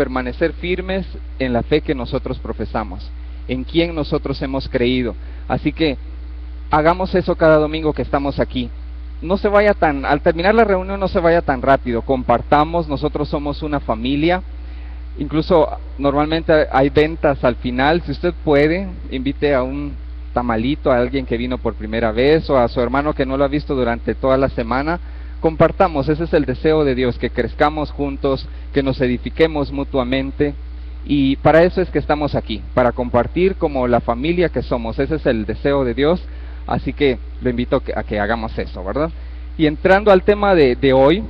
permanecer firmes en la fe que nosotros profesamos, en quien nosotros hemos creído. Así que hagamos eso cada domingo que estamos aquí. No se vaya al terminar la reunión no se vaya tan rápido, compartamos, nosotros somos una familia. Incluso normalmente hay ventas al final. Si usted puede, invite a un tamalito a alguien que vino por primera vez, o a su hermano que no lo ha visto durante toda la semana. Compartamos, ese es el deseo de Dios, que crezcamos juntos, que nos edifiquemos mutuamente, y para eso es que estamos aquí, para compartir como la familia que somos. Ese es el deseo de Dios, así que lo invito a que hagamos eso, ¿verdad? Y entrando al tema de hoy,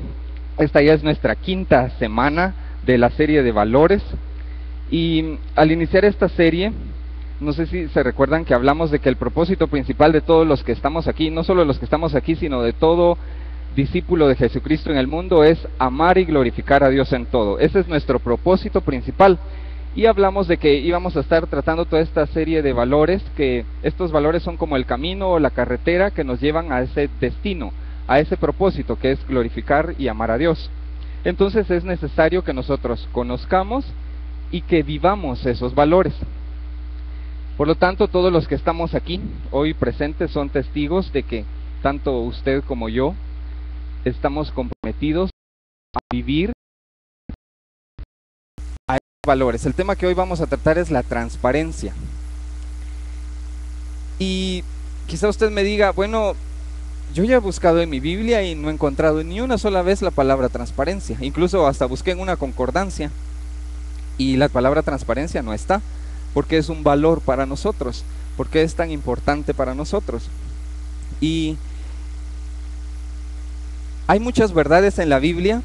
esta ya es nuestra quinta semana de la serie de valores, y al iniciar esta serie, no sé si se recuerdan que hablamos de que el propósito principal de todos los que estamos aquí, no solo los que estamos aquí, sino de todo discípulo de Jesucristo en el mundo, es amar y glorificar a Dios en todo. Ese es nuestro propósito principal. Y hablamos de que íbamos a estar tratando toda esta serie de valores, que estos valores son como el camino o la carretera que nos llevan a ese destino, a ese propósito, que es glorificar y amar a Dios. Entonces es necesario que nosotros conozcamos y que vivamos esos valores. Por lo tanto, todos los que estamos aquí hoy presentes son testigos de que tanto usted como yo estamos comprometidos a vivir a esos valores. El tema que hoy vamos a tratar es la transparencia. Y quizá usted me diga, bueno, yo ya he buscado en mi Biblia y no he encontrado ni una sola vez la palabra transparencia. Incluso hasta busqué en una concordancia y la palabra transparencia no está, porque es un valor para nosotros, porque es tan importante para nosotros. Y hay muchas verdades en la Biblia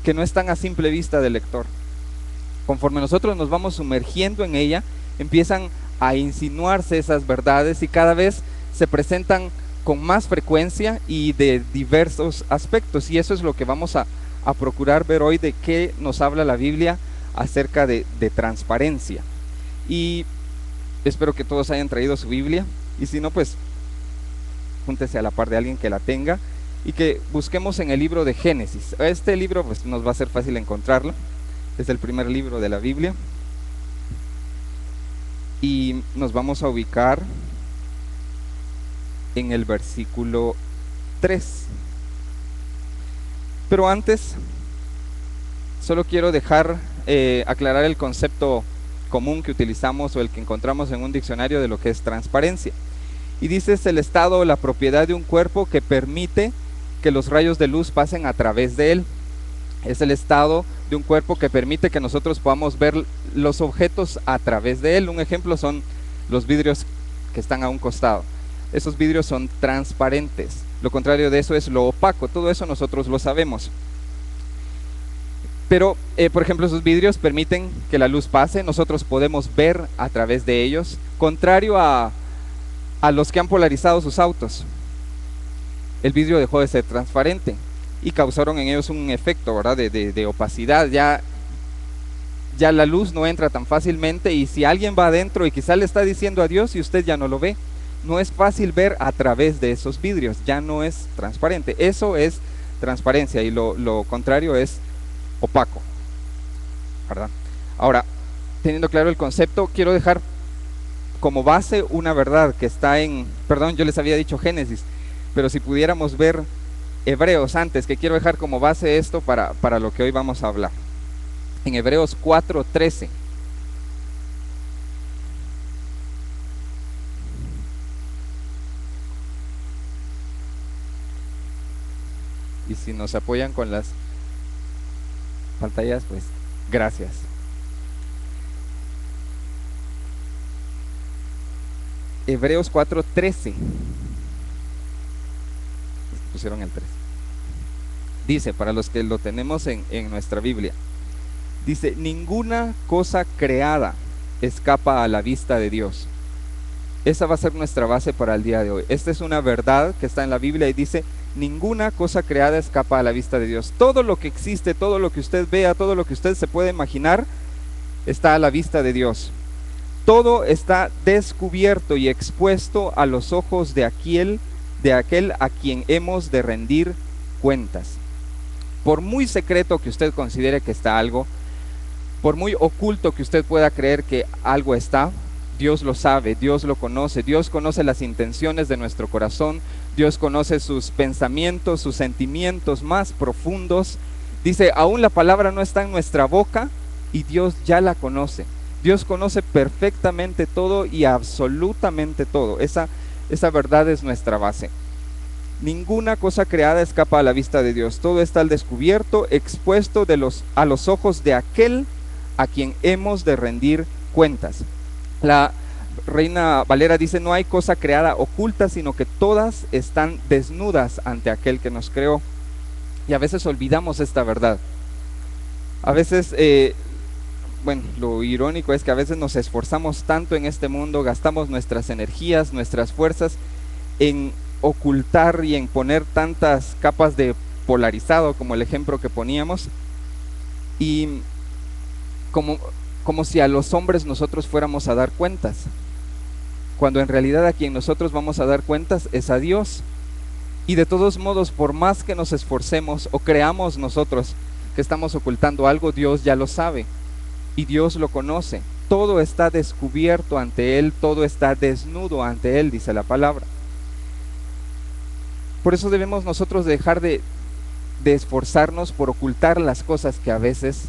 que no están a simple vista del lector. Conforme nosotros nos vamos sumergiendo en ella, empiezan a insinuarse esas verdades y cada vez se presentan con más frecuencia y de diversos aspectos. Y eso es lo que vamos a procurar ver hoy, de qué nos habla la Biblia acerca de transparencia. Y espero que todos hayan traído su Biblia, y si no, pues júntese a la par de alguien que la tenga y que busquemos en el libro de Génesis. Este libro pues nos va a ser fácil encontrarlo, es el primer libro de la Biblia, y nos vamos a ubicar en el versículo 3. Pero antes, solo quiero aclarar el concepto común que utilizamos, o el que encontramos en un diccionario, de lo que es transparencia. Y dice: es el estado o la propiedad de un cuerpo que permite que los rayos de luz pasen a través de él. Es el estado de un cuerpo que permite que nosotros podamos ver los objetos a través de él. Un ejemplo son los vidrios que están a un costado. Esos vidrios son transparentes. Lo contrario de eso es lo opaco. Todo eso nosotros lo sabemos. Pero, por ejemplo, esos vidrios permiten que la luz pase. Nosotros podemos ver a través de ellos. Contrario a los que han polarizado sus autos. El vidrio dejó de ser transparente y causaron en ellos un efecto, ¿verdad?, de opacidad. Ya la luz no entra tan fácilmente, y si alguien va adentro y quizá le está diciendo adiós y usted ya no lo ve, no es fácil ver a través de esos vidrios, ya no es transparente. Eso es transparencia, y lo contrario es opaco, ¿verdad? Ahora, teniendo claro el concepto, quiero dejar como base una verdad que está yo les había dicho Génesis, pero si pudiéramos ver Hebreos antes, que quiero dejar como base esto para lo que hoy vamos a hablar. En Hebreos 4:13. Y si nos apoyan con las pantallas, pues gracias. Hebreos 4:13. Pusieron el 3. Dice, para los que lo tenemos en nuestra Biblia, dice: ninguna cosa creada escapa a la vista de Dios. Esa va a ser nuestra base para el día de hoy. Esta es una verdad que está en la Biblia y dice: ninguna cosa creada escapa a la vista de Dios. Todo lo que existe, todo lo que usted vea, todo lo que usted se puede imaginar, está a la vista de Dios. Todo está descubierto y expuesto a los ojos de aquel a quien hemos de rendir cuentas. Por muy secreto que usted considere que está algo, Por muy oculto que usted pueda creer que algo está, Dios lo sabe, Dios lo conoce, Dios conoce las intenciones de nuestro corazón, Dios conoce sus pensamientos, sus sentimientos más profundos. Dice, aún la palabra no está en nuestra boca y Dios ya la conoce. Dios conoce perfectamente todo y absolutamente todo. Esa verdad es nuestra base. Ninguna cosa creada escapa a la vista de Dios. Todo está al descubierto, expuesto a los ojos de aquel a quien hemos de rendir cuentas. La Reina Valera dice, no hay cosa creada oculta, sino que todas están desnudas ante aquel que nos creó. Y a veces olvidamos esta verdad. A veces, lo irónico es que a veces nos esforzamos tanto en este mundo, gastamos nuestras energías, nuestras fuerzas en ocultar y en poner tantas capas de polarizado, como el ejemplo que poníamos, y como si a los hombres nosotros fuéramos a dar cuentas, cuando en realidad a quien nosotros vamos a dar cuentas es a Dios. Y de todos modos, por más que nos esforcemos o creamos nosotros que estamos ocultando algo, Dios ya lo sabe y Dios lo conoce. Todo está descubierto ante Él, todo está desnudo ante Él, dice la palabra. Por eso debemos nosotros dejar de esforzarnos por ocultar las cosas que a veces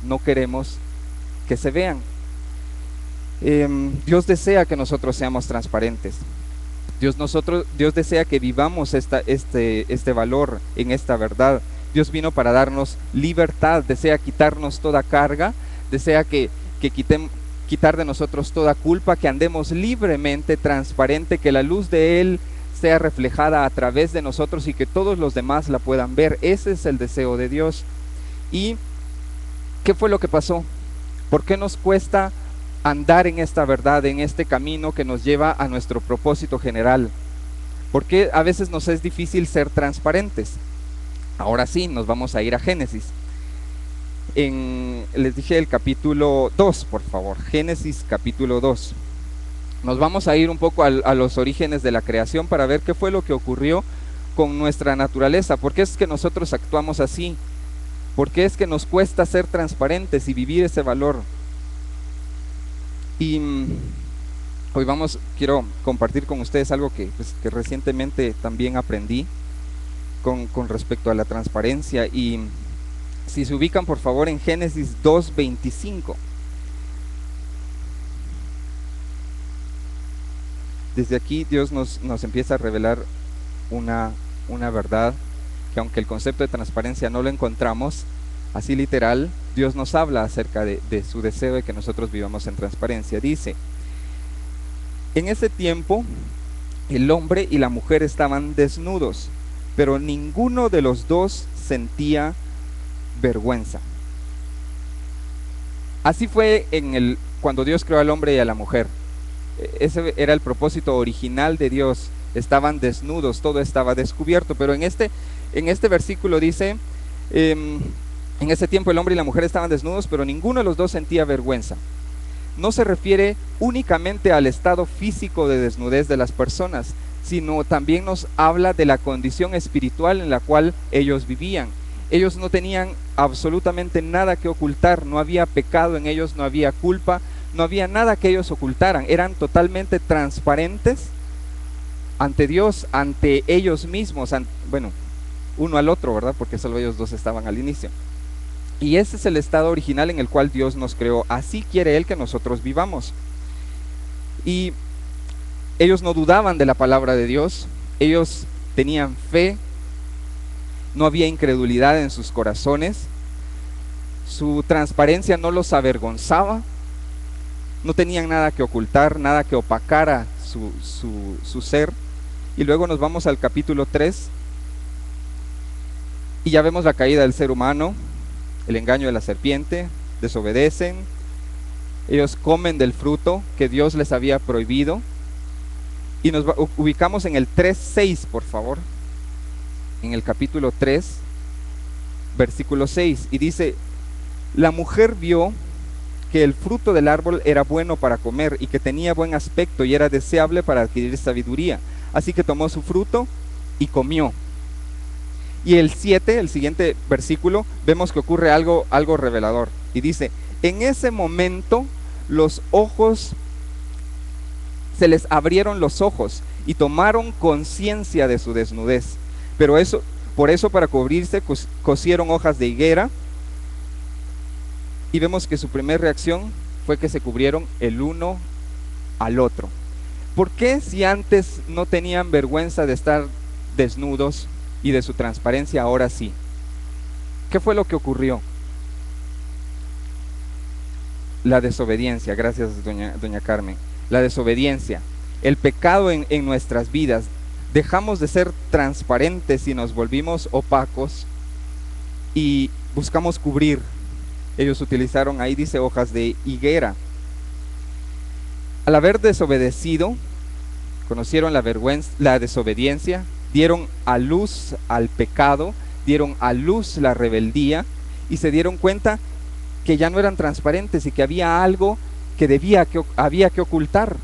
no queremos que se vean. Dios desea que nosotros seamos transparentes. Dios desea que vivamos este valor en esta verdad. Dios vino para darnos libertad, desea quitarnos toda carga, desea quitar de nosotros toda culpa, que andemos libremente, transparente, que la luz de Él sea reflejada a través de nosotros y que todos los demás la puedan ver. Ese es el deseo de Dios. ¿Y qué fue lo que pasó? ¿Por qué nos cuesta andar en esta verdad, en este camino que nos lleva a nuestro propósito general? ¿Por qué a veces nos es difícil ser transparentes? Ahora sí, nos vamos a ir a Génesis. Les dije el capítulo 2, por favor. Génesis capítulo 2. Nos vamos a ir un poco a los orígenes de la creación para ver qué fue lo que ocurrió con nuestra naturaleza. ¿Por qué es que nosotros actuamos así? ¿Por qué es que nos cuesta ser transparentes y vivir ese valor? Y hoy quiero compartir con ustedes algo que recientemente también aprendí con respecto a la transparencia. Y si se ubican por favor en Génesis 2:25. Desde aquí Dios nos empieza a revelar una verdad que, aunque el concepto de transparencia no lo encontramos así literal, Dios nos habla acerca de su deseo de que nosotros vivamos en transparencia. Dice, en ese tiempo el hombre y la mujer estaban desnudos, pero ninguno de los dos sentía vergüenza. Así fue cuando Dios creó al hombre y a la mujer. Ese era el propósito original de Dios. Estaban desnudos, todo estaba descubierto. Pero en este versículo dice, en ese tiempo el hombre y la mujer estaban desnudos, pero ninguno de los dos sentía vergüenza. No se refiere únicamente al estado físico de desnudez de las personas, sino también nos habla de la condición espiritual en la cual ellos vivían. Ellos no tenían absolutamente nada que ocultar, no había pecado en ellos, no había culpa, no había nada que ellos ocultaran. Eran totalmente transparentes ante Dios, ante ellos mismos, uno al otro, ¿verdad? Porque solo ellos dos estaban al inicio. Y ese es el estado original en el cual Dios nos creó. Así quiere Él que nosotros vivamos. Y ellos no dudaban de la palabra de Dios, ellos tenían fe, no había incredulidad en sus corazones, su transparencia no los avergonzaba, no tenían nada que ocultar, nada que opacara su ser. Y luego nos vamos al capítulo 3 y ya vemos la caída del ser humano, el engaño de la serpiente, desobedecen, ellos comen del fruto que Dios les había prohibido. Y nos ubicamos en el 3:6, por favor, en el capítulo 3, versículo 6, y dice, la mujer vio que el fruto del árbol era bueno para comer y que tenía buen aspecto y era deseable para adquirir sabiduría. Así que tomó su fruto y comió. Y el 7, el siguiente versículo, vemos que ocurre algo revelador. Y dice, En ese momento los ojos, se les abrieron los ojos y tomaron conciencia de su desnudez. Pero por eso para cubrirse cosieron hojas de higuera, y vemos que su primera reacción fue que se cubrieron el uno al otro. ¿Por qué, si antes no tenían vergüenza de estar desnudos y de su transparencia, ahora sí? ¿Qué fue lo que ocurrió? La desobediencia. Gracias, doña Carmen. La desobediencia, el pecado en nuestras vidas. Dejamos de ser transparentes y nos volvimos opacos y buscamos cubrir. Ellos utilizaron, ahí dice, hojas de higuera. Al haber desobedecido, conocieron la vergüenza, la desobediencia, dieron a luz al pecado, dieron a luz la rebeldía, y se dieron cuenta que ya no eran transparentes y que había algo que había que ocultar.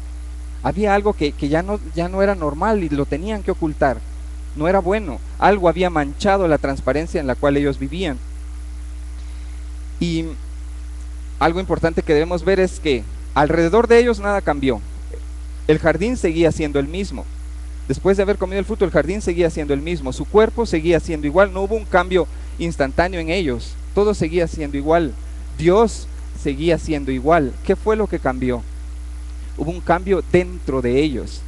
Había algo que ya no era normal y lo tenían que ocultar. No era bueno. Algo había manchado la transparencia en la cual ellos vivían. Y algo importante que debemos ver es que alrededor de ellos nada cambió. El jardín seguía siendo el mismo. Después de haber comido el fruto, el jardín seguía siendo el mismo. Su cuerpo seguía siendo igual. No hubo un cambio instantáneo en ellos. Todo seguía siendo igual. Dios seguía siendo igual. ¿Qué fue lo que cambió? Hubo un cambio dentro de ellos.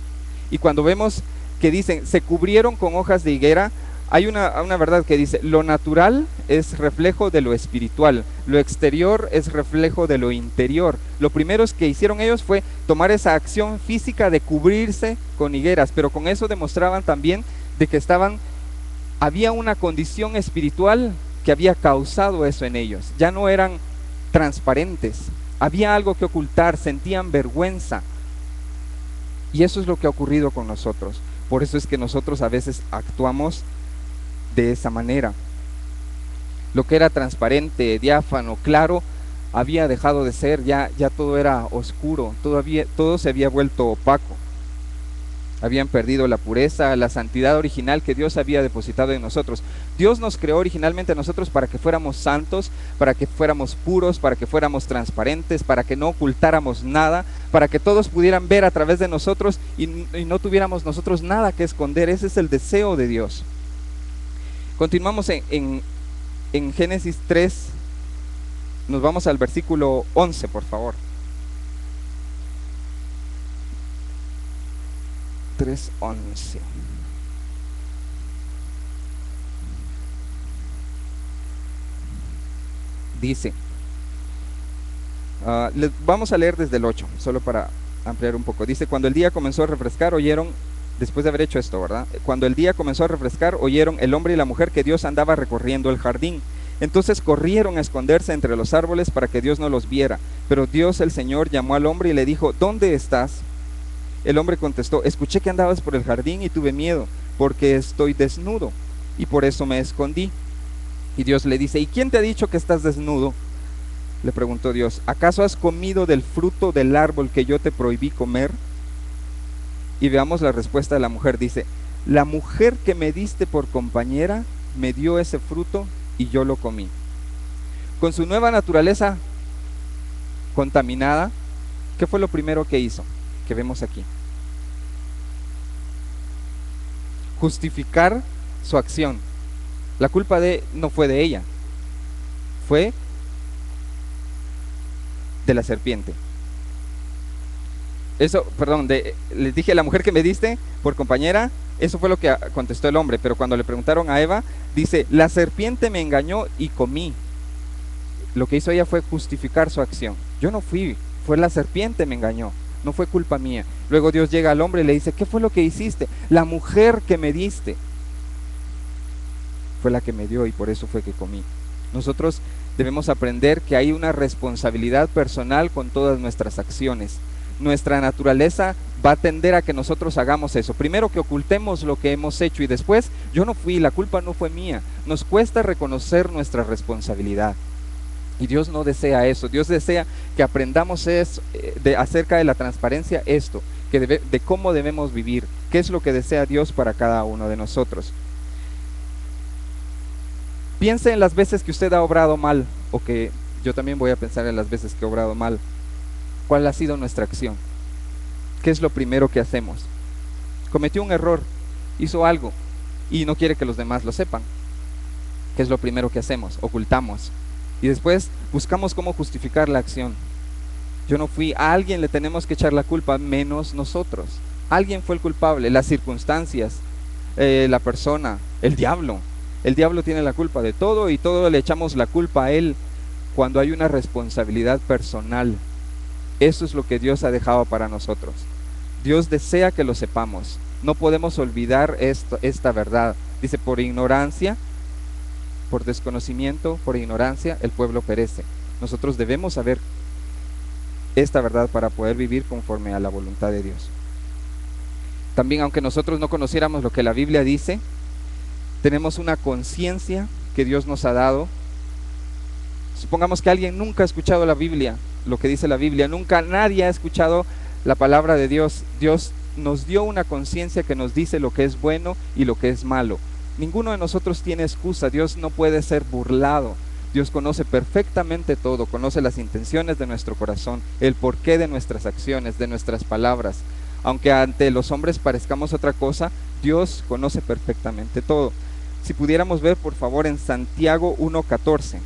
Y cuando vemos que dicen, se cubrieron con hojas de higuera, hay una verdad que dice, lo natural es reflejo de lo espiritual, lo exterior es reflejo de lo interior. Lo primero que hicieron ellos fue tomar esa acción física de cubrirse con higueras, pero con eso demostraban también de que había una condición espiritual que había causado eso en ellos. Ya no eran transparentes, había algo que ocultar, sentían vergüenza. Y eso es lo que ha ocurrido con nosotros. Por eso es que nosotros a veces actuamos de esa manera. Lo que era transparente, diáfano, claro, había dejado de ser, ya todo era oscuro, todo se había vuelto opaco. Habían perdido la pureza, la santidad original que Dios había depositado en nosotros. Dios nos creó originalmente a nosotros para que fuéramos santos, para que fuéramos puros, para que fuéramos transparentes, para que no ocultáramos nada, para que todos pudieran ver a través de nosotros y no tuviéramos nosotros nada que esconder. Ese es el deseo de Dios. Continuamos en Génesis 3, nos vamos al versículo 11, por favor. 3:11. Dice, vamos a leer desde el 8, solo para ampliar un poco. Dice, cuando el día comenzó a refrescar, oyeron, después de haber hecho esto, ¿verdad? Cuando el día comenzó a refrescar, oyeron el hombre y la mujer que Dios andaba recorriendo el jardín. Entonces corrieron a esconderse entre los árboles para que Dios no los viera. Pero Dios el Señor llamó al hombre y le dijo, ¿dónde estás? El hombre contestó, escuché que andabas por el jardín y tuve miedo, porque estoy desnudo, y por eso me escondí. Y Dios le dice, ¿y quién te ha dicho que estás desnudo? Le preguntó Dios, ¿acaso has comido del fruto del árbol que yo te prohibí comer? Y veamos la respuesta de la mujer. Dice, la mujer que me diste por compañera me dio ese fruto y yo lo comí. Con su nueva naturaleza contaminada, ¿qué fue lo primero que hizo? Que vemos aquí. Justificar su acción. La culpa no fue de ella, fue de la serpiente. Les dije, la mujer que me diste por compañera, eso fue lo que contestó el hombre, pero cuando le preguntaron a Eva, dice, la serpiente me engañó y comí. Lo que hizo ella fue justificar su acción. Yo no fui, fue la serpiente me engañó. No fue culpa mía. Luego Dios llega al hombre y le dice, ¿qué fue lo que hiciste? La mujer que me diste fue la que me dio y por eso fue que comí. Nosotros debemos aprender que hay una responsabilidad personal con todas nuestras acciones. Nuestra naturaleza va a tender a que nosotros hagamos eso. Primero que ocultemos lo que hemos hecho y después, yo no fui, la culpa no fue mía. Nos cuesta reconocer nuestra responsabilidad. Y Dios no desea eso. Dios desea que aprendamos acerca de la transparencia de cómo debemos vivir, qué es lo que desea Dios para cada uno de nosotros. Piense en las veces que usted ha obrado mal o que Yo también voy a pensar en las veces que he obrado mal. ¿Cuál ha sido nuestra acción? ¿Qué es lo primero que hacemos? Cometió un error, hizo algo y no quiere que los demás lo sepan. ¿Qué es lo primero que hacemos? Ocultamos. Y después buscamos cómo justificar la acción. Yo no fui, a alguien le tenemos que echar la culpa, menos nosotros. Alguien fue el culpable, las circunstancias, la persona, el diablo. El diablo tiene la culpa de todo y todo le echamos la culpa a él cuando hay una responsabilidad personal. Eso es lo que Dios ha dejado para nosotros. Dios desea que lo sepamos. No podemos olvidar esta verdad. Dice, por ignorancia, por desconocimiento, por ignorancia, el pueblo perece. Nosotros debemos saber esta verdad para poder vivir conforme a la voluntad de Dios. También, aunque nosotros no conociéramos lo que la Biblia dice, tenemos una conciencia que Dios nos ha dado. Supongamos que alguien nunca ha escuchado la Biblia, lo que dice la Biblia, nadie ha escuchado la palabra de Dios. Dios nos dio una conciencia que nos dice lo que es bueno y lo que es malo. Ninguno de nosotros tiene excusa. Dios no puede ser burlado. Dios conoce perfectamente todo, conoce las intenciones de nuestro corazón, el porqué de nuestras acciones, de nuestras palabras. Aunque ante los hombres parezcamos otra cosa, Dios conoce perfectamente todo. Si pudiéramos ver, por favor, en Santiago 1:14.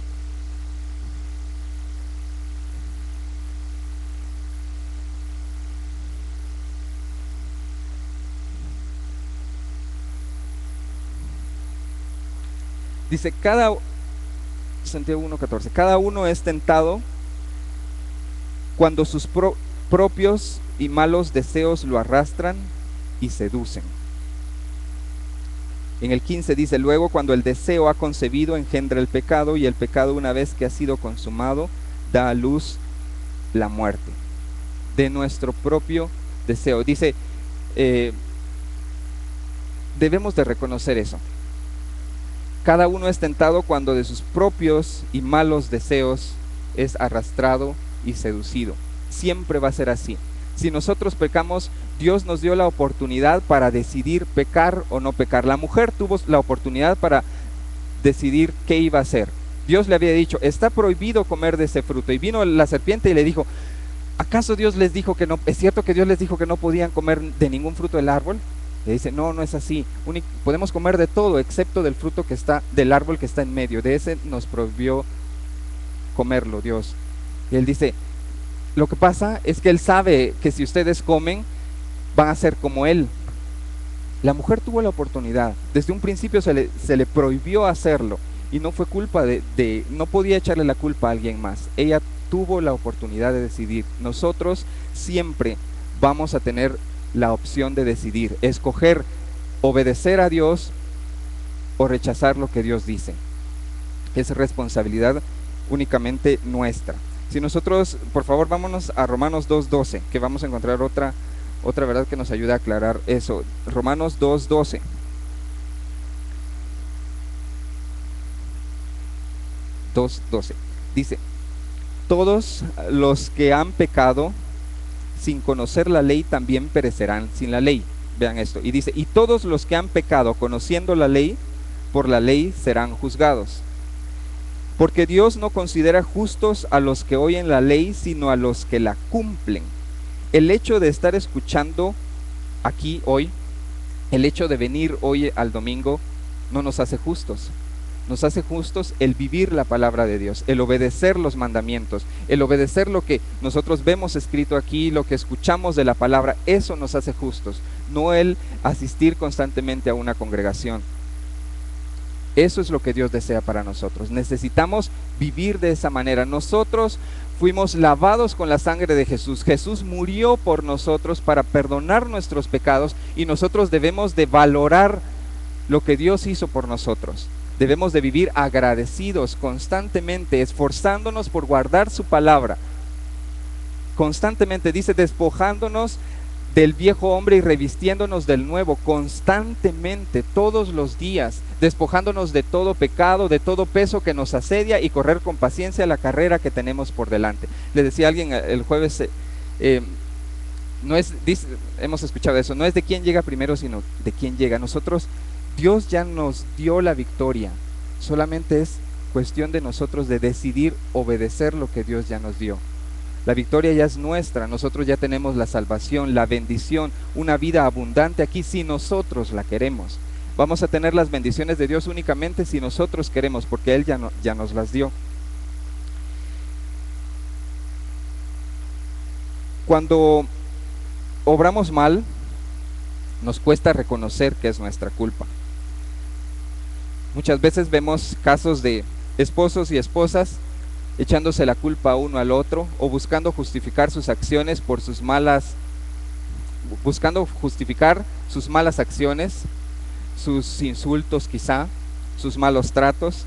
Dice, Santiago 1:14, cada uno es tentado cuando sus propios y malos deseos lo arrastran y seducen. En el 15 dice, luego cuando el deseo ha concebido engendra el pecado, y el pecado, una vez que ha sido consumado, da a luz la muerte. De nuestro propio deseo. Dice, debemos de reconocer eso. Cada uno es tentado cuando de sus propios y malos deseos es arrastrado y seducido. Siempre va a ser así. Si nosotros pecamos, Dios nos dio la oportunidad para decidir pecar o no pecar. La mujer tuvo la oportunidad para decidir qué iba a hacer. Dios le había dicho, está prohibido comer de ese fruto. Y vino la serpiente y le dijo, ¿acaso Dios les dijo que no? ¿Es cierto que Dios les dijo que no podían comer de ningún fruto del árbol? Le dice, no, no es así. Podemos comer de todo, excepto del fruto que está, del árbol que está en medio. De ese nos prohibió comerlo Dios. Y él dice, lo que pasa es que él sabe que si ustedes comen, van a ser como él. La mujer tuvo la oportunidad. Desde un principio se le prohibió hacerlo. Y no fue culpa no podía echarle la culpa a alguien más. Ella tuvo la oportunidad de decidir. Nosotros siempre vamos a tener la opción de decidir, escoger obedecer a Dios o rechazar lo que Dios dice. Es responsabilidad únicamente nuestra. Si nosotros, por favor, vámonos a Romanos 2:12, que vamos a encontrar otra verdad que nos ayuda a aclarar eso. Romanos 2:12. Dice, todos los que han pecado sin conocer la ley también perecerán sin la ley. Vean esto. Y dice, y todos los que han pecado conociendo la ley, por la ley serán juzgados. Porque Dios no considera justos a los que oyen la ley, sino a los que la cumplen. El hecho de estar escuchando aquí hoy, el hecho de venir hoy al domingo, no nos hace justos. Nos hace justos el vivir la palabra de Dios, el obedecer los mandamientos, el obedecer lo que nosotros vemos escrito aquí, lo que escuchamos de la palabra. Eso nos hace justos, no el asistir constantemente a una congregación. Eso es lo que Dios desea para nosotros. Necesitamos vivir de esa manera. Nosotros fuimos lavados con la sangre de Jesús. Jesús murió por nosotros para perdonar nuestros pecados, y nosotros debemos de valorar lo que Dios hizo por nosotros. Debemos de vivir agradecidos constantemente, esforzándonos por guardar su palabra. Constantemente, dice, despojándonos del viejo hombre y revistiéndonos del nuevo, constantemente, todos los días, despojándonos de todo pecado, de todo peso que nos asedia, y correr con paciencia la carrera que tenemos por delante. Le decía a alguien el jueves, hemos escuchado eso, no es de quién llega primero, sino de quién llega. Nosotros, Dios ya nos dio la victoria, solamente es cuestión de nosotros de decidir obedecer lo que Dios ya nos dio. La victoria ya es nuestra, nosotros ya tenemos la salvación, la bendición, una vida abundante aquí si nosotros la queremos. Vamos a tener las bendiciones de Dios únicamente si nosotros queremos, porque Él ya nos las dio. Cuando obramos mal, nos cuesta reconocer que es nuestra culpa. Muchas veces vemos casos de esposos y esposas echándose la culpa uno al otro o buscando justificar sus acciones por sus malas, buscando justificar sus malas acciones, sus insultos quizá, sus malos tratos.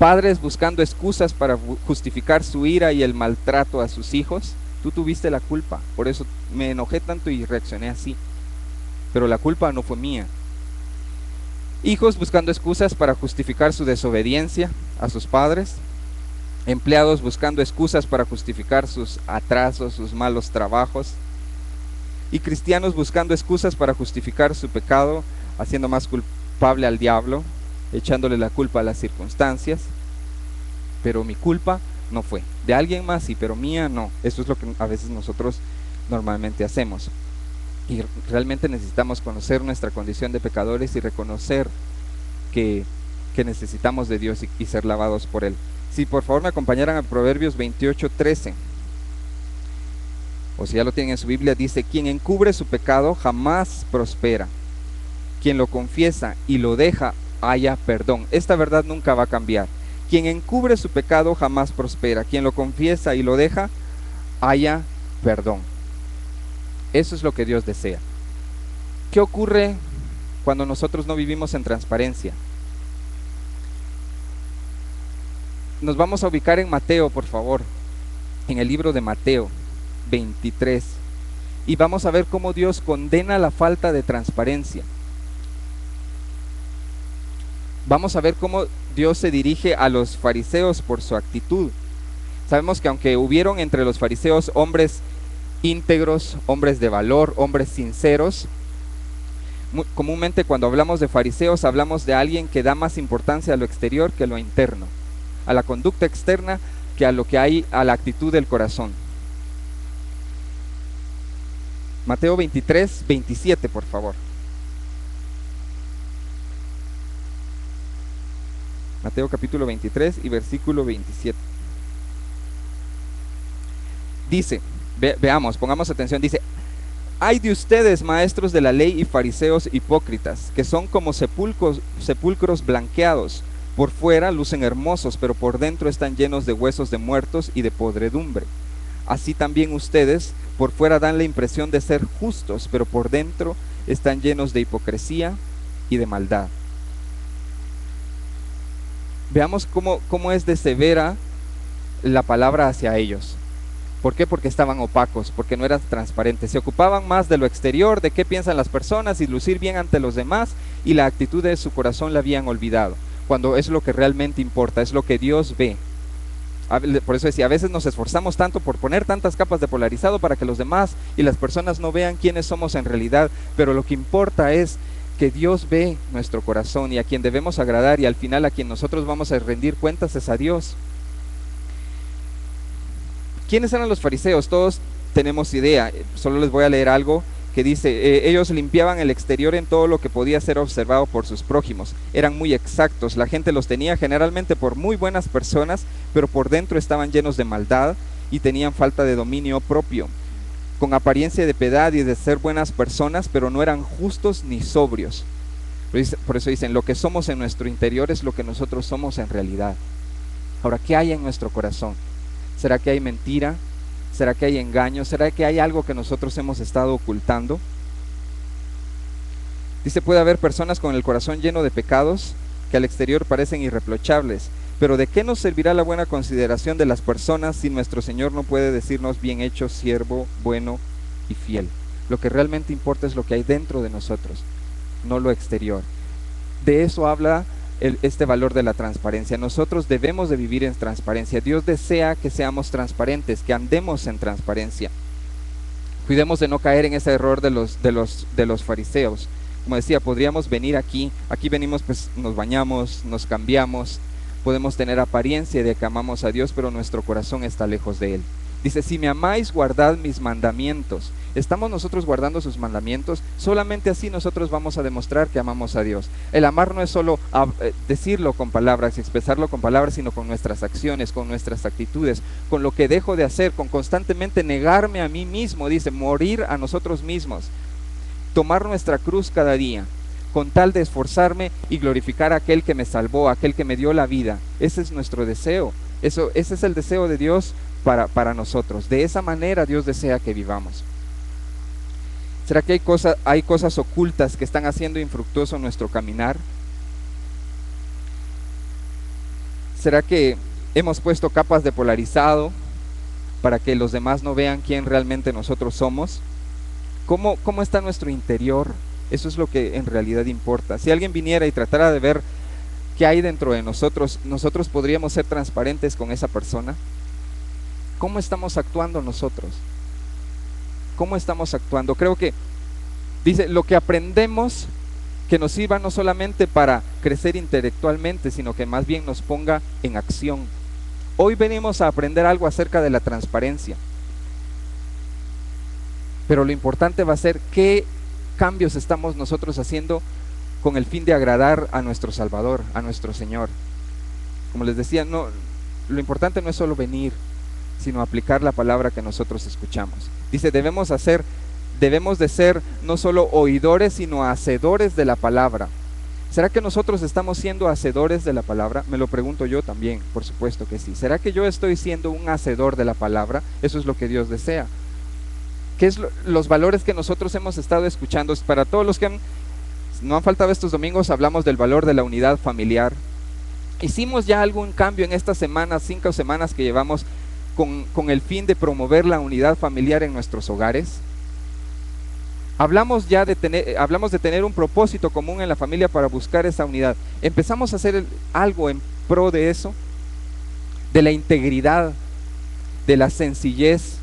Padres buscando excusas para justificar su ira y el maltrato a sus hijos. Tú tuviste la culpa, por eso me enojé tanto y reaccioné así, pero la culpa no fue mía. Hijos buscando excusas para justificar su desobediencia a sus padres. Empleados buscando excusas para justificar sus atrasos, sus malos trabajos. Y cristianos buscando excusas para justificar su pecado, haciendo más culpable al diablo, echándole la culpa a las circunstancias. Pero mi culpa no fue. De alguien más sí, pero mía no. Eso es lo que a veces nosotros normalmente hacemos. Y realmente necesitamos conocer nuestra condición de pecadores y reconocer que necesitamos de Dios y ser lavados por Él. Si por favor me acompañaran a Proverbios 28:13, o si ya lo tienen en su Biblia, dice: quien encubre su pecado jamás prospera, quien lo confiesa y lo deja halla perdón. Esta verdad nunca va a cambiar. Quien encubre su pecado jamás prospera, quien lo confiesa y lo deja halla perdón. Eso es lo que Dios desea. ¿Qué ocurre cuando nosotros no vivimos en transparencia? Nos vamos a ubicar en Mateo, por favor, en el libro de Mateo 23, y vamos a ver cómo Dios condena la falta de transparencia. Vamos a ver cómo Dios se dirige a los fariseos por su actitud. Sabemos que aunque hubieron entre los fariseos hombres íntegros, hombres de valor, hombres sinceros, comúnmente cuando hablamos de fariseos hablamos de alguien que da más importancia a lo exterior que a lo interno, a la conducta externa que a lo que hay, a la actitud del corazón. Mateo 23:27, por favor. Mateo capítulo 23 y versículo 27. Dice, veamos, pongamos atención, dice: hay de ustedes, maestros de la ley y fariseos hipócritas, que son como sepulcros blanqueados, por fuera lucen hermosos, pero por dentro están llenos de huesos de muertos y de podredumbre. Así también ustedes, por fuera dan la impresión de ser justos, pero por dentro están llenos de hipocresía y de maldad. Veamos cómo es de severa la palabra hacia ellos. ¿Por qué? Porque estaban opacos, porque no eran transparentes. Se ocupaban más de lo exterior, de qué piensan las personas y lucir bien ante los demás, y la actitud de su corazón la habían olvidado, cuando es lo que realmente importa, es lo que Dios ve. Por eso decía, a veces nos esforzamos tanto por poner tantas capas de polarizado para que los demás y las personas no vean quiénes somos en realidad, pero lo que importa es que Dios ve nuestro corazón, y a quien debemos agradar y al final a quien nosotros vamos a rendir cuentas es a Dios. ¿Quiénes eran los fariseos? Todos tenemos idea, solo les voy a leer algo que dice: ellos limpiaban el exterior en todo lo que podía ser observado por sus prójimos, eran muy exactos, la gente los tenía generalmente por muy buenas personas, pero por dentro estaban llenos de maldad y tenían falta de dominio propio, con apariencia de piedad y de ser buenas personas, pero no eran justos ni sobrios. Por eso dicen, lo que somos en nuestro interior es lo que nosotros somos en realidad. Ahora, ¿qué hay en nuestro corazón? ¿Será que hay mentira? ¿Será que hay engaño? ¿Será que hay algo que nosotros hemos estado ocultando? Dice, puede haber personas con el corazón lleno de pecados que al exterior parecen irreprochables, pero ¿de qué nos servirá la buena consideración de las personas si nuestro Señor no puede decirnos: bien hecho, siervo bueno y fiel? Lo que realmente importa es lo que hay dentro de nosotros, no lo exterior. De eso habla este valor de la transparencia. Nosotros debemos de vivir en transparencia. Dios desea que seamos transparentes, que andemos en transparencia. Cuidemos de no caer en ese error de los fariseos. Como decía, podríamos venir aquí venimos, pues nos bañamos, nos cambiamos, podemos tener apariencia de que amamos a Dios, pero nuestro corazón está lejos de Él. Dice, si me amáis, guardad mis mandamientos. ¿Estamos nosotros guardando sus mandamientos? Solamente así nosotros vamos a demostrar que amamos a Dios. El amar no es solo decirlo con palabras, expresarlo con palabras, sino con nuestras acciones, con nuestras actitudes, con lo que dejo de hacer, con constantemente negarme a mí mismo, dice, morir a nosotros mismos, tomar nuestra cruz cada día, con tal de esforzarme y glorificar a aquel que me salvó, a aquel que me dio la vida. Ese es nuestro deseo. Ese es el deseo de Dios para nosotros. De esa manera Dios desea que vivamos. ¿Será que hay cosas ocultas que están haciendo infructuoso nuestro caminar? ¿Será que hemos puesto capas de polarizado para que los demás no vean quién realmente nosotros somos? ¿Cómo está nuestro interior? Eso es lo que en realidad importa. Si alguien viniera y tratara de ver qué hay dentro de nosotros, ¿nosotros podríamos ser transparentes con esa persona? ¿Cómo estamos actuando nosotros? ¿Cómo estamos actuando? Creo que, dice, lo que aprendemos que nos sirva no solamente para crecer intelectualmente, sino que más bien nos ponga en acción. Hoy venimos a aprender algo acerca de la transparencia. Pero lo importante va a ser qué cambios estamos nosotros haciendo con el fin de agradar a nuestro Salvador, a nuestro Señor. Como les decía, lo importante no es solo venir, sino aplicar la palabra que nosotros escuchamos. Dice, debemos de ser no solo oidores, sino hacedores de la palabra. ¿Será que nosotros estamos siendo hacedores de la palabra? Me lo pregunto yo también, por supuesto que sí. ¿Será que yo estoy siendo un hacedor de la palabra? Eso es lo que Dios desea. ¿Qué es los valores que nosotros hemos estado escuchando? Para todos los que no han faltado estos domingos, hablamos del valor de la unidad familiar. Hicimos ya algún cambio en estas semanas, 5 semanas que llevamos con el fin de promover la unidad familiar en nuestros hogares. Hablamos de tener un propósito común en la familia para buscar esa unidad. Empezamos a hacer algo en pro de eso, de la integridad, de la sencillez.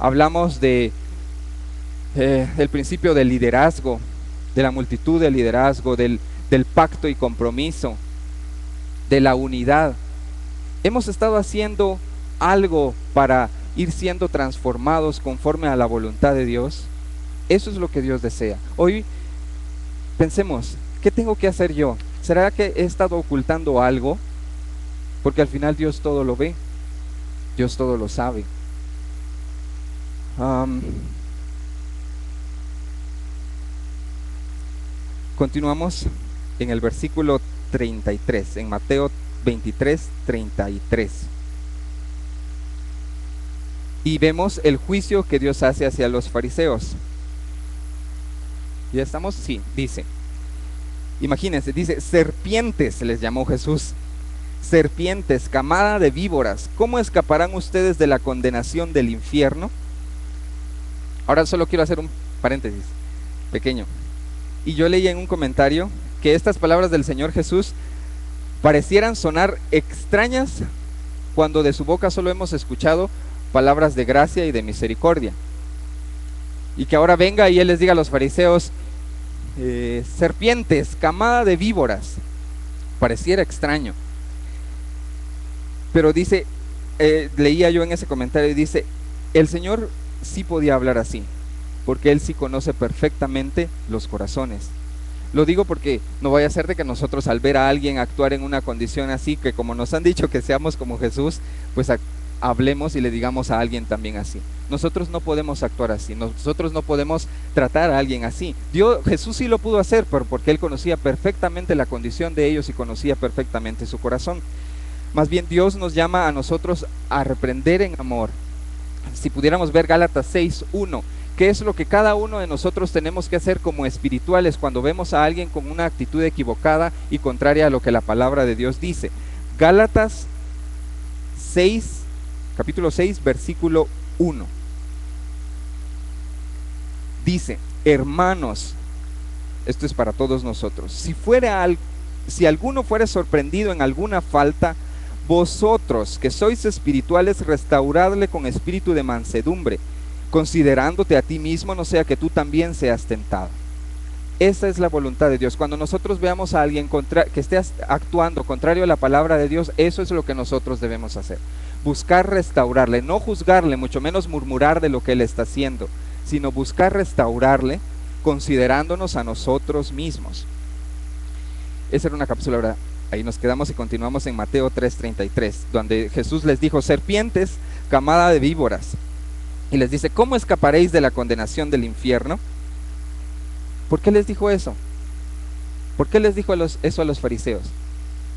Hablamos del principio del liderazgo, de la multitud de liderazgo, del pacto y compromiso, de la unidad. Hemos estado haciendo algo para ir siendo transformados conforme a la voluntad de Dios. Eso es lo que Dios desea. Hoy pensemos, ¿qué tengo que hacer yo? ¿Será que he estado ocultando algo? Porque al final Dios todo lo ve, Dios todo lo sabe. Continuamos en el versículo 33, en Mateo 23, 33. Y vemos el juicio que Dios hace hacia los fariseos. ¿Ya estamos? Sí, dice. Imagínense, dice, serpientes les llamó Jesús. Serpientes, camada de víboras, ¿cómo escaparán ustedes de la condenación del infierno? Ahora solo quiero hacer un paréntesis pequeño. Y yo leí en un comentario que estas palabras del Señor Jesús parecieran sonar extrañas cuando de su boca solo hemos escuchado palabras de gracia y de misericordia. Y que ahora venga y Él les diga a los fariseos, serpientes, camada de víboras. Pareciera extraño. Pero dice, leía yo en ese comentario y dice, el Señor sí podía hablar así, porque Él sí conoce perfectamente los corazones. Lo digo porque no vaya a ser de que nosotros al ver a alguien actuar en una condición así, que como nos han dicho que seamos como Jesús, pues hablemos y le digamos a alguien también así. Nosotros no podemos actuar así, nosotros no podemos tratar a alguien así. Jesús sí lo pudo hacer, pero porque Él conocía perfectamente la condición de ellos y conocía perfectamente su corazón. Más bien Dios nos llama a nosotros a reprender en amor. Si pudiéramos ver Gálatas 6:1, ¿qué es lo que cada uno de nosotros tenemos que hacer como espirituales cuando vemos a alguien con una actitud equivocada y contraria a lo que la palabra de Dios dice? Gálatas 6, capítulo 6, versículo 1. Dice, hermanos, esto es para todos nosotros, si alguno fuere sorprendido en alguna falta, vosotros que sois espirituales, restauradle con espíritu de mansedumbre, considerándote a ti mismo, no sea que tú también seas tentado. Esa es la voluntad de Dios. Cuando nosotros veamos a alguien que esté actuando contrario a la palabra de Dios, eso es lo que nosotros debemos hacer. Buscar restaurarle, no juzgarle, mucho menos murmurar de lo que él está haciendo, sino buscar restaurarle considerándonos a nosotros mismos. Esa era una cápsula, ¿verdad? Ahí nos quedamos y continuamos en Mateo 3:33, donde Jesús les dijo: serpientes, camada de víboras. Y les dice: ¿cómo escaparéis de la condenación del infierno? ¿Por qué les dijo eso? ¿Por qué les dijo eso a los fariseos?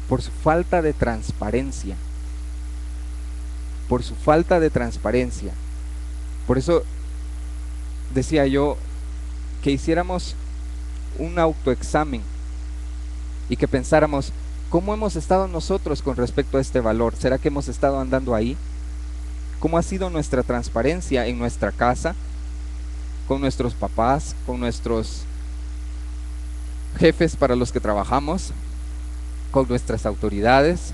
Por su falta de transparencia. Por su falta de transparencia. Por eso decía yo que hiciéramos un autoexamen y que pensáramos: ¿cómo hemos estado nosotros con respecto a este valor? ¿Será que hemos estado andando ahí? ¿Cómo ha sido nuestra transparencia en nuestra casa, con nuestros papás, con nuestros jefes para los que trabajamos, con nuestras autoridades,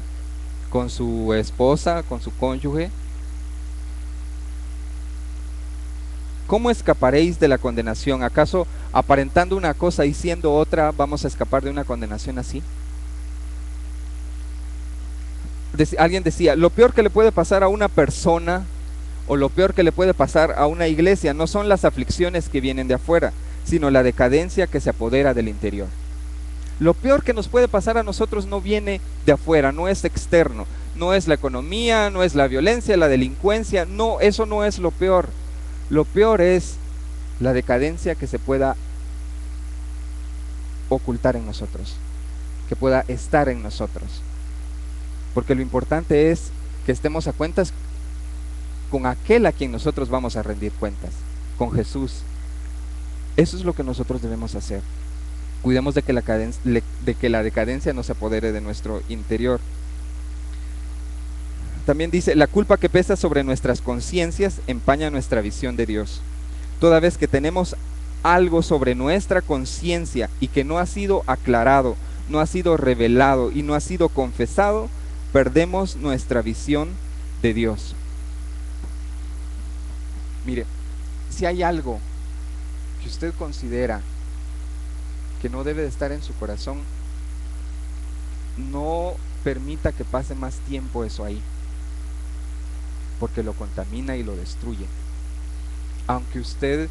con su esposa, con su cónyuge? ¿Cómo escaparéis de la condenación? ¿Acaso aparentando una cosa y siendo otra vamos a escapar de una condenación así? Alguien decía: lo peor que le puede pasar a una persona o lo peor que le puede pasar a una iglesia no son las aflicciones que vienen de afuera, sino la decadencia que se apodera del interior. Lo peor que nos puede pasar a nosotros no viene de afuera, no es externo, no es la economía, no es la violencia, la delincuencia, no, eso no es lo peor. Lo peor es la decadencia que se pueda ocultar en nosotros, que pueda estar en nosotros. Porque lo importante es que estemos a cuentas con aquel a quien nosotros vamos a rendir cuentas, con Jesús. Eso es lo que nosotros debemos hacer. Cuidemos de que la decadencia no se apodere de nuestro interior. También dice: la culpa que pesa sobre nuestras conciencias empaña nuestra visión de Dios. Toda vez que tenemos algo sobre nuestra conciencia y que no ha sido aclarado, no ha sido revelado y no ha sido confesado, perdemos nuestra visión de Dios. Mire, si hay algo que usted considera que no debe de estar en su corazón, no permita que pase más tiempo eso ahí, porque lo contamina y lo destruye. Aunque usted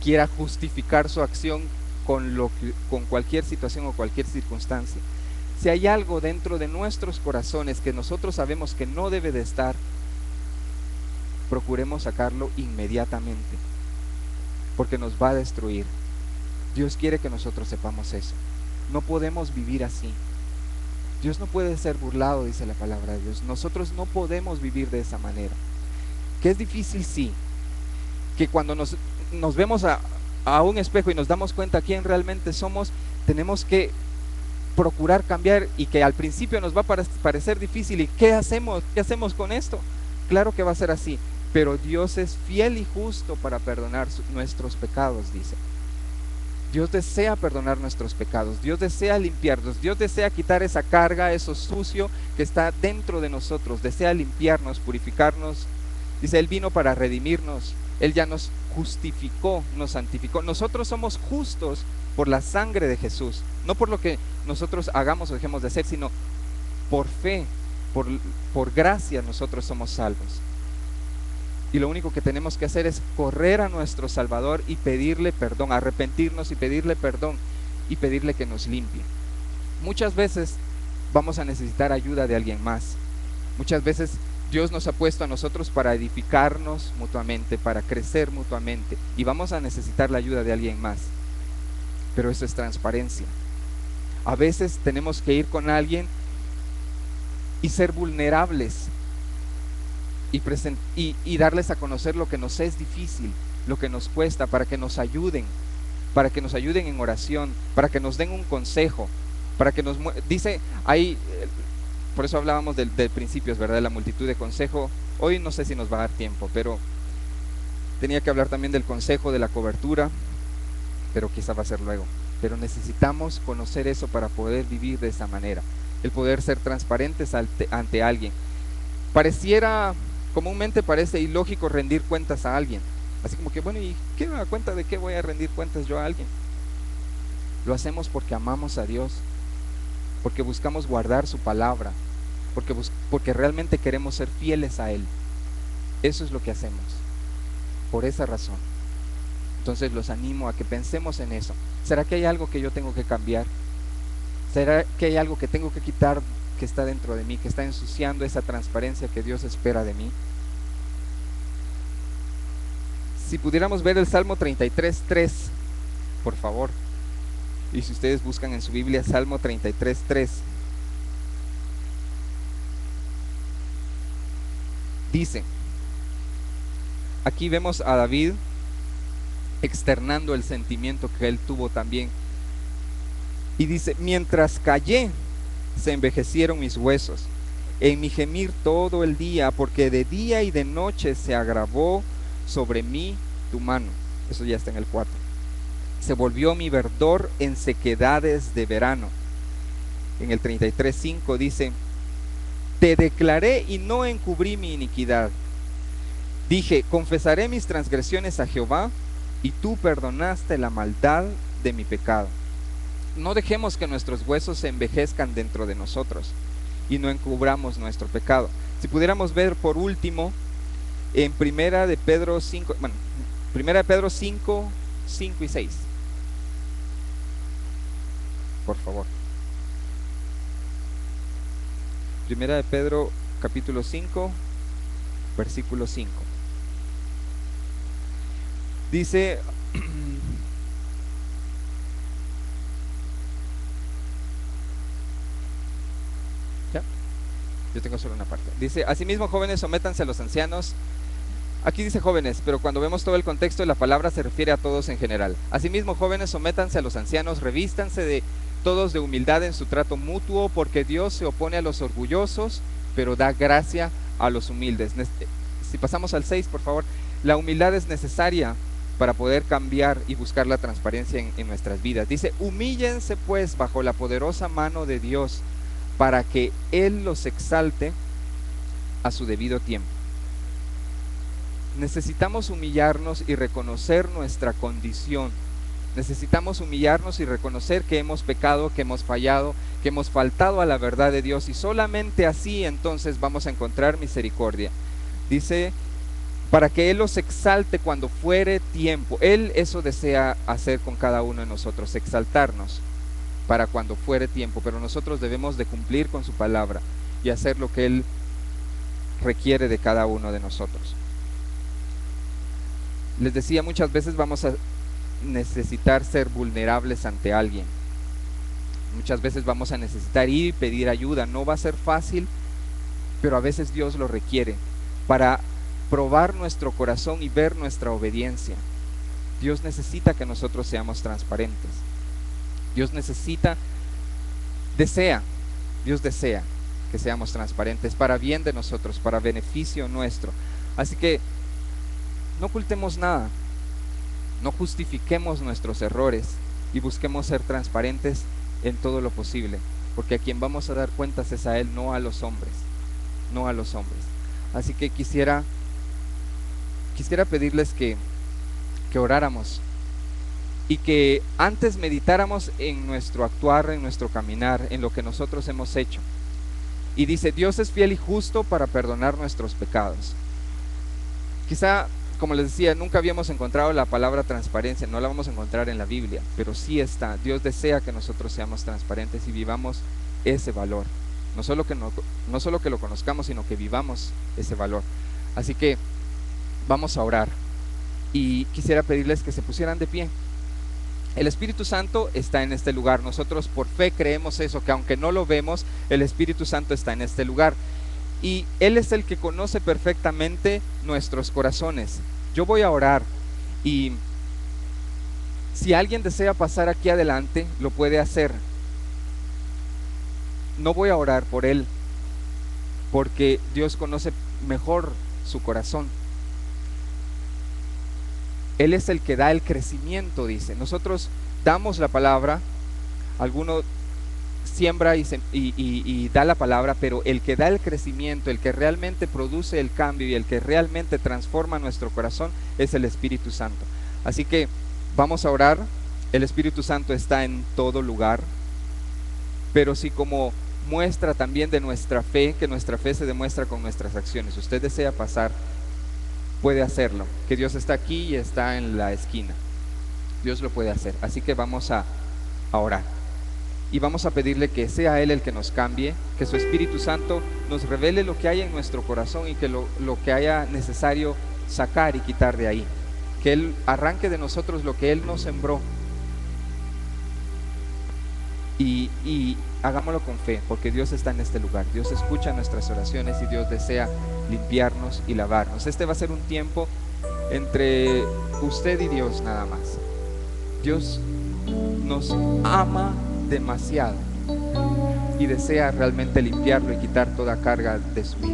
quiera justificar su acción con cualquier situación o cualquier circunstancia, si hay algo dentro de nuestros corazones que nosotros sabemos que no debe de estar, procuremos sacarlo inmediatamente, porque nos va a destruir. Dios quiere que nosotros sepamos eso. No podemos vivir así. Dios no puede ser burlado, dice la palabra de Dios. Nosotros no podemos vivir de esa manera. Que es difícil, sí. Que cuando nos vemos a un espejo y nos damos cuenta quién realmente somos, tenemos que procurar cambiar, y que al principio nos va a parecer difícil. ¿Y qué hacemos? ¿Qué hacemos con esto? Claro que va a ser así, pero Dios es fiel y justo para perdonar nuestros pecados, dice. Dios desea perdonar nuestros pecados, Dios desea limpiarnos, Dios desea quitar esa carga, eso sucio que está dentro de nosotros, desea limpiarnos, purificarnos. Dice: Él vino para redimirnos, Él ya nos justificó, nos santificó. Nosotros somos justos por la sangre de Jesús, no por lo que nosotros hagamos o dejemos de hacer, sino por fe, por gracia nosotros somos salvos. Y lo único que tenemos que hacer es correr a nuestro Salvador y pedirle perdón, arrepentirnos y pedirle perdón y pedirle que nos limpie. Muchas veces vamos a necesitar ayuda de alguien más. Muchas veces Dios nos ha puesto a nosotros para edificarnos mutuamente, para crecer mutuamente, y vamos a necesitar la ayuda de alguien más. Pero eso es transparencia. A veces tenemos que ir con alguien y ser vulnerables y darles a conocer lo que nos es difícil, lo que nos cuesta, para que nos ayuden en oración, para que nos den un consejo, para que nos dice ahí, por eso hablábamos de principios, ¿verdad? De la multitud de consejo. Hoy no sé si nos va a dar tiempo, pero tenía que hablar también del consejo, de la cobertura, pero quizá va a ser luego. Pero necesitamos conocer eso para poder vivir de esa manera, el poder ser transparentes ante alguien. Comúnmente parece ilógico rendir cuentas a alguien, así como que, bueno, ¿y qué me da cuenta de qué voy a rendir cuentas yo a alguien? Lo hacemos porque amamos a Dios, porque buscamos guardar su palabra, porque realmente queremos ser fieles a Él. Eso es lo que hacemos, por esa razón. Entonces los animo a que pensemos en eso. ¿Será que hay algo que yo tengo que cambiar? ¿Será que hay algo que tengo que quitar que está dentro de mí, que está ensuciando esa transparencia que Dios espera de mí? Si pudiéramos ver el Salmo 33:3, por favor. Y si ustedes buscan en su Biblia Salmo 33:3, dice, aquí vemos a David externando el sentimiento que él tuvo también. Y dice, mientras callé, se envejecieron mis huesos, en mi gemir todo el día, porque de día y de noche se agravó sobre mí tu mano. Eso ya está en el 4. Se volvió mi verdor en sequedades de verano. En el 33:5 dice, te declaré y no encubrí mi iniquidad. Dije, confesaré mis transgresiones a Jehová, y tú perdonaste la maldad de mi pecado. No dejemos que nuestros huesos se envejezcan dentro de nosotros y no encubramos nuestro pecado. Si pudiéramos ver por último en Primera de Pedro 5, 5 y 6. Por favor. Primera de Pedro capítulo 5, versículo 5. Dice, ¿ya? Yo tengo solo una parte. Dice, asimismo jóvenes, sométanse a los ancianos. Aquí dice jóvenes, pero cuando vemos todo el contexto de la palabra se refiere a todos en general. Asimismo jóvenes, sométanse a los ancianos, revístanse de todos de humildad en su trato mutuo, porque Dios se opone a los orgullosos, pero da gracia a los humildes. Si pasamos al 6, por favor. La humildad es necesaria para poder cambiar y buscar la transparencia en nuestras vidas. Dice, humíllense pues bajo la poderosa mano de Dios, para que Él los exalte a su debido tiempo. Necesitamos humillarnos y reconocer nuestra condición. Necesitamos humillarnos y reconocer que hemos pecado, que hemos fallado, que hemos faltado a la verdad de Dios, y solamente así entonces vamos a encontrar misericordia. Dice, para que Él los exalte cuando fuere tiempo. Él eso desea hacer con cada uno de nosotros, exaltarnos para cuando fuere tiempo, pero nosotros debemos de cumplir con su palabra y hacer lo que Él requiere de cada uno de nosotros. Les decía, muchas veces vamos a necesitar ser vulnerables ante alguien. Muchas veces vamos a necesitar ir y pedir ayuda. No va a ser fácil, pero a veces Dios lo requiere para probar nuestro corazón y ver nuestra obediencia. Dios necesita que nosotros seamos transparentes. Dios desea que seamos transparentes para bien de nosotros, para beneficio nuestro. Así que no ocultemos nada, no justifiquemos nuestros errores y busquemos ser transparentes en todo lo posible, porque a quien vamos a dar cuentas es a Él, no a los hombres, no a los hombres. Así que quisiera pedirles que oráramos y que antes meditáramos en nuestro actuar, en nuestro caminar, en lo que nosotros hemos hecho. Y dice, Dios es fiel y justo para perdonar nuestros pecados. Quizá, como les decía, nunca habíamos encontrado la palabra transparencia, no la vamos a encontrar en la Biblia, pero sí está. Dios desea que nosotros seamos transparentes y vivamos ese valor. No solo que lo conozcamos, sino que vivamos ese valor. Así que vamos a orar y quisiera pedirles que se pusieran de pie. El Espíritu Santo está en este lugar. Nosotros por fe creemos eso, que aunque no lo vemos, el Espíritu Santo está en este lugar. Y Él es el que conoce perfectamente nuestros corazones. Yo voy a orar y si alguien desea pasar aquí adelante, lo puede hacer. No voy a orar por él, porque Dios conoce mejor su corazón. Él es el que da el crecimiento, dice. Nosotros damos la palabra, alguno siembra y da la palabra, pero el que da el crecimiento, el que realmente produce el cambio y el que realmente transforma nuestro corazón es el Espíritu Santo. Así que vamos a orar El Espíritu Santo está en todo lugar, pero si como muestra también de nuestra fe, que nuestra fe se demuestra con nuestras acciones, usted desea pasar, puede hacerlo, que Dios está aquí y está en la esquina, Dios lo puede hacer. Así que vamos a orar y vamos a pedirle que sea Él el que nos cambie, que su Espíritu Santo nos revele lo que hay en nuestro corazón y que lo que haya necesario sacar y quitar de ahí, que Él arranque de nosotros lo que Él nos sembró, y hagámoslo con fe, porque Dios está en este lugar, Dios escucha nuestras oraciones y Dios desea limpiarnos y lavarnos. Este va a ser un tiempo entre usted y Dios nada más. Dios nos ama demasiado y desea realmente limpiarlo y quitar toda carga de su vida.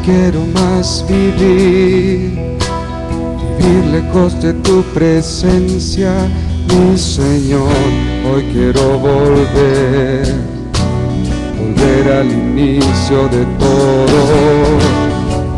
Quiero más vivir lejos de tu presencia, mi Señor. Hoy quiero volver al inicio de todo.